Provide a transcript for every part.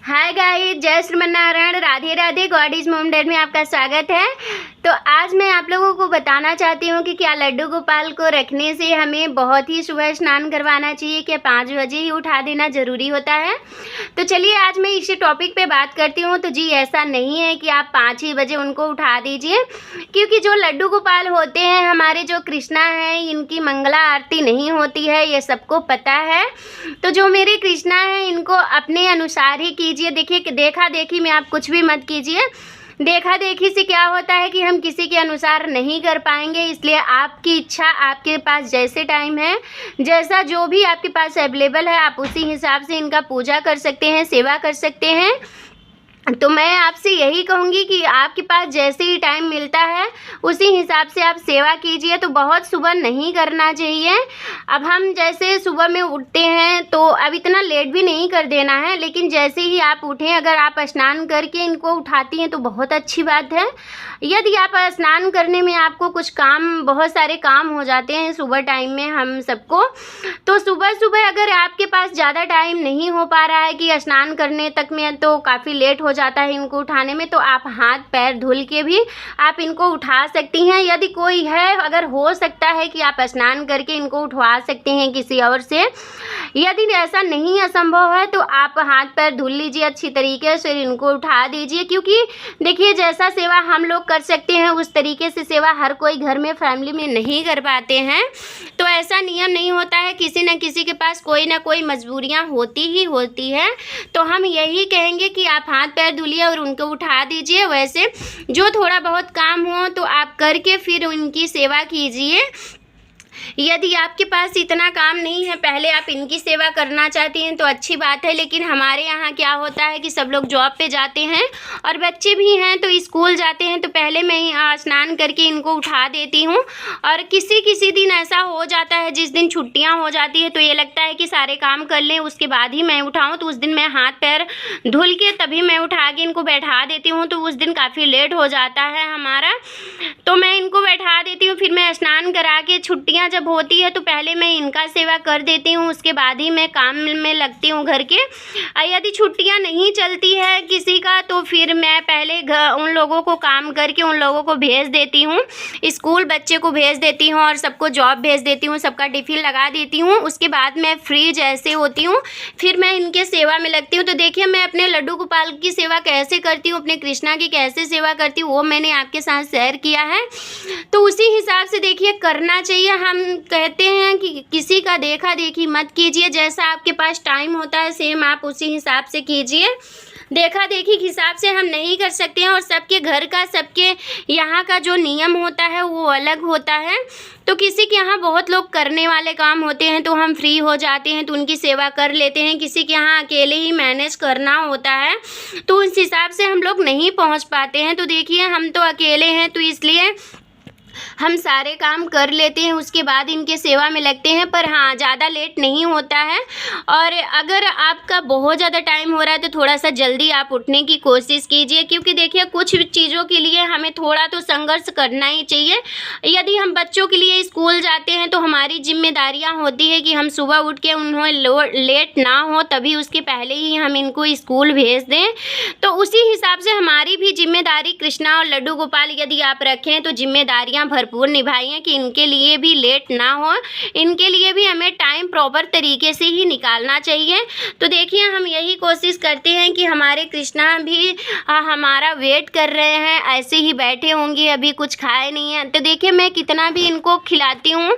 Hi guys, जय Sriman Narayana, Radhe Radhe. God is mom dad में आपका स्वागत है। तो आज मैं आप लोगों को बताना चाहती हूँ कि क्या लड्डू गोपाल को रखने से हमें बहुत ही सुबह स्नान करवाना चाहिए, क्या 5 बजे ही उठा देना ज़रूरी होता है। तो चलिए आज मैं इसी टॉपिक पे बात करती हूँ। तो जी ऐसा नहीं है कि आप 5 ही बजे उनको उठा दीजिए, क्योंकि जो लड्डू गोपाल होते हैं हमारे, जो कृष्णा हैं, इनकी मंगला आरती नहीं होती है, ये सबको पता है। तो जो मेरे कृष्णा हैं इनको अपने अनुसार ही कीजिए। देखिए देखा देखी में आप कुछ भी मत कीजिए। देखा देखी से क्या होता है कि हम किसी के अनुसार नहीं कर पाएंगे। इसलिए आपकी इच्छा, आपके पास जैसे टाइम है, जैसा जो भी आपके पास अवेलेबल है, आप उसी हिसाब से इनका पूजा कर सकते हैं, सेवा कर सकते हैं। तो मैं आपसे यही कहूँगी कि आपके पास जैसे ही टाइम मिलता है उसी हिसाब से आप सेवा कीजिए। तो बहुत सुबह नहीं करना चाहिए। अब हम जैसे सुबह में उठते हैं तो अब इतना लेट भी नहीं कर देना है, लेकिन जैसे ही आप उठें, अगर आप स्नान करके इनको उठाती हैं तो बहुत अच्छी बात है। यदि आप स्नान करने में आपको कुछ काम, बहुत सारे काम हो जाते हैं सुबह टाइम में हम सबको, तो सुबह सुबह अगर आपके पास ज़्यादा टाइम नहीं हो पा रहा है कि स्नान करने तक में, तो काफ़ी लेट हो जाता है इनको उठाने में, तो आप हाथ पैर धुल के भी आप इनको उठा सकती हैं। यदि कोई है, अगर हो सकता है कि आप स्नान करके इनको उठवा सकते हैं किसी और से। यदि ऐसा नहीं असंभव है तो आप हाथ पैर धुल लीजिए अच्छी तरीके से, इनको उठा दीजिए। क्योंकि देखिए जैसा सेवा हम लोग कर सकते हैं उस तरीके से सेवा हर कोई घर में, फैमिली में नहीं कर पाते हैं। तो ऐसा नियम नहीं होता है, किसी न किसी के पास कोई ना कोई मजबूरियां होती ही होती है। तो हम यही कहेंगे कि आप हाथ पैर धुलिए और उनको उठा दीजिए। वैसे जो थोड़ा बहुत काम हो तो आप करके फिर उनकी सेवा कीजिए। यदि आपके पास इतना काम नहीं है, पहले आप इनकी सेवा करना चाहती हैं तो अच्छी बात है। लेकिन हमारे यहाँ क्या होता है कि सब लोग जॉब पे जाते हैं और बच्चे भी हैं तो स्कूल जाते हैं, तो पहले मैं ही स्नान करके इनको उठा देती हूँ। और किसी किसी दिन ऐसा हो जाता है जिस दिन छुट्टियाँ हो जाती है तो ये लगता है कि सारे काम कर लें उसके बाद ही मैं उठाऊँ, तो उस दिन मैं हाथ पैर धुल के तभी मैं उठा के इनको बैठा देती हूँ। तो उस दिन काफ़ी लेट हो जाता है हमारा, तो मैं इनको बैठा देती हूँ। फिर मैं स्नान करा के, छुट्टियाँ जब होती है तो पहले मैं इनका सेवा कर देती हूँ, उसके बाद ही मैं काम में लगती हूँ घर के। यदि छुट्टियाँ नहीं चलती है किसी का तो फिर मैं पहले उन लोगों को काम करके उन लोगों को भेज देती हूँ, स्कूल बच्चे को भेज देती हूँ और सबको जॉब भेज देती हूँ, सबका टिफ़िन लगा देती हूँ। उसके बाद मैं फ्री जैसे होती हूँ फिर मैं इनके सेवा में लगती हूँ। तो देखिए मैं अपने लड्डू गोपाल की सेवा कैसे करती हूँ, अपने कृष्णा की कैसे सेवा करती हूँ, वो मैंने आपके साथ शेयर किया है। तो उसी हिसाब से देखिए करना चाहिए। हम कहते हैं कि किसी का देखा देखी मत कीजिए, जैसा आपके पास टाइम होता है सेम आप उसी हिसाब से कीजिए। देखा देखी के हिसाब से हम नहीं कर सकते हैं, और सबके घर का, सबके यहाँ का जो नियम होता है वो अलग होता है। तो किसी के यहाँ बहुत लोग करने वाले काम होते हैं तो हम फ्री हो जाते हैं तो उनकी सेवा कर लेते हैं। किसी के यहाँ अकेले ही मैनेज करना होता है तो उस हिसाब से हम लोग नहीं पहुँच पाते हैं। तो देखिए हम तो अकेले हैं तो इसलिए हम सारे काम कर लेते हैं, उसके बाद इनके सेवा में लगते हैं। पर हाँ, ज़्यादा लेट नहीं होता है। और अगर आपका बहुत ज़्यादा टाइम हो रहा है तो थोड़ा सा जल्दी आप उठने की कोशिश कीजिए, क्योंकि देखिए कुछ चीज़ों के लिए हमें थोड़ा तो संघर्ष करना ही चाहिए। यदि हम बच्चों के लिए स्कूल जाते हैं तो हमारी जिम्मेदारियाँ होती है कि हम सुबह उठ के उन्हें लेट ना हो, तभी उसके पहले ही हम इनको स्कूल भेज दें। तो उसी हिसाब से हमारी भी जिम्मेदारी कृष्णा और लड्डू गोपाल यदि आप रखें तो जिम्मेदारियाँ भरपूर निभाइए कि इनके लिए भी लेट ना हो, इनके लिए भी हमें टाइम प्रॉपर तरीके से ही निकालना चाहिए। तो देखिए हम यही कोशिश करते हैं कि हमारे कृष्णा भी हमारा वेट कर रहे हैं, ऐसे ही बैठे होंगे, अभी कुछ खाए नहीं है। तो देखिए मैं कितना भी इनको खिलाती हूँ,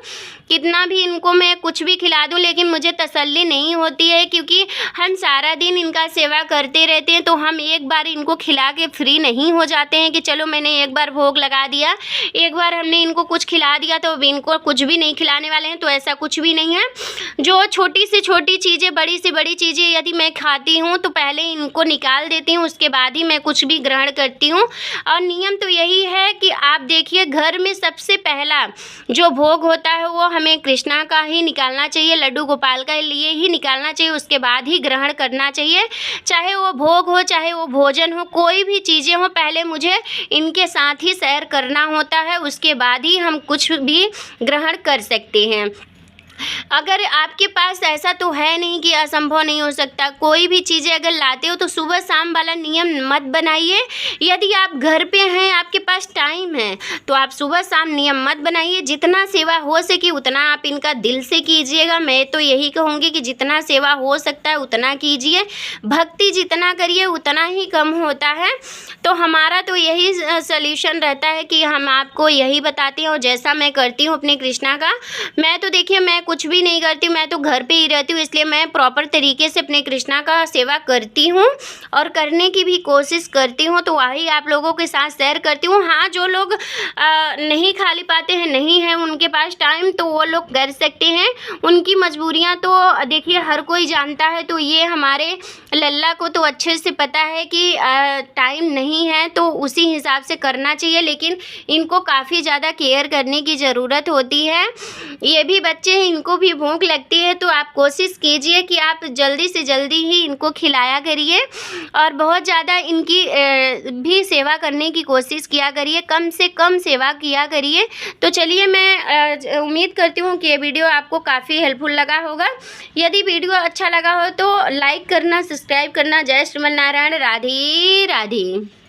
कितना भी इनको मैं कुछ भी खिला दूं, लेकिन मुझे तसल्ली नहीं होती है, क्योंकि हम सारा दिन इनका सेवा करते रहते हैं। तो हम एक बार इनको खिला के फ्री नहीं हो जाते हैं कि चलो मैंने एक बार भोग लगा दिया, एक बार हमने इनको कुछ खिला दिया तो अब इनको कुछ भी नहीं खिलाने वाले हैं। तो ऐसा कुछ भी नहीं है। जो छोटी से छोटी चीज़ें, बड़ी से बड़ी चीज़ें यदि मैं खाती हूँ तो पहले इनको निकाल देती हूँ, उसके बाद ही मैं कुछ भी ग्रहण करती हूँ। और नियम तो यही है कि आप देखिए घर में सबसे पहला जो भोग होता है वो हमें कृष्णा का ही निकालना चाहिए, लड्डू गोपाल का लिए ही निकालना चाहिए, उसके बाद ही ग्रहण करना चाहिए। चाहे वो भोग हो, चाहे वो भोजन हो, कोई भी चीज़ें हो, पहले मुझे इनके साथ ही शेयर करना होता है, उसके बाद ही हम कुछ भी ग्रहण कर सकते हैं। अगर आपके पास ऐसा तो है नहीं कि असंभव नहीं हो सकता, कोई भी चीज़ें अगर लाते हो तो सुबह शाम वाला नियम मत बनाइए। यदि आप घर पे हैं, आपके पास टाइम है, तो आप सुबह शाम नियम मत बनाइए। जितना सेवा हो सके उतना आप इनका दिल से कीजिएगा। मैं तो यही कहूँगी कि जितना सेवा हो सकता है उतना कीजिए। भक्ति जितना करिए उतना ही कम होता है। तो हमारा तो यही सॉल्यूशन रहता है कि हम आपको यही बताते हैं, और जैसा मैं करती हूँ अपने कृष्णा का, मैं तो देखिए मैं कुछ भी नहीं करती, मैं तो घर पे ही रहती हूँ, इसलिए मैं प्रॉपर तरीके से अपने कृष्णा का सेवा करती हूँ और करने की भी कोशिश करती हूँ। तो वही आप लोगों के साथ शेयर करती हूँ। हाँ, जो लोग नहीं खा पाते हैं, नहीं है उनके पास टाइम, तो वो लोग कर सकते हैं। उनकी मजबूरियाँ तो देखिए हर कोई जानता है। तो ये हमारे लल्ला को तो अच्छे से पता है कि टाइम नहीं है, तो उसी हिसाब से करना चाहिए। लेकिन इनको काफ़ी ज़्यादा केयर करने की ज़रूरत होती है। ये भी बच्चे हैं, इनको भी भूख लगती है, तो आप कोशिश कीजिए कि आप जल्दी से जल्दी ही इनको खिलाया करिए और बहुत ज़्यादा इनकी भी सेवा करने की कोशिश किया करिए, कम से कम सेवा किया करिए। तो चलिए, मैं उम्मीद करती हूँ कि ये वीडियो आपको काफ़ी हेल्पफुल लगा होगा। यदि वीडियो अच्छा लगा हो तो लाइक करना, सब्सक्राइब करना। जय श्रीमन नारायण। राधे राधे।